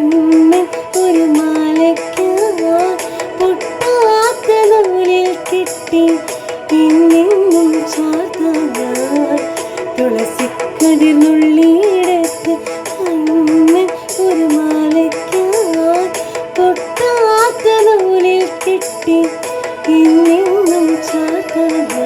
അന്ന് ഒരു മാലയ്ക്കായി പൊട്ടാത്ത നൂലിൽ കെട്ടി ഇന്നും ചാർത്താനായി തുളസിക്കതിർന്നുള്ളിയിടത്ത് അന്ന് ഒരു മാലയ്ക്കായി പൊട്ടാത്ത നൂലിൽ കെട്ടി ഇന്നും ചാർത്താനായി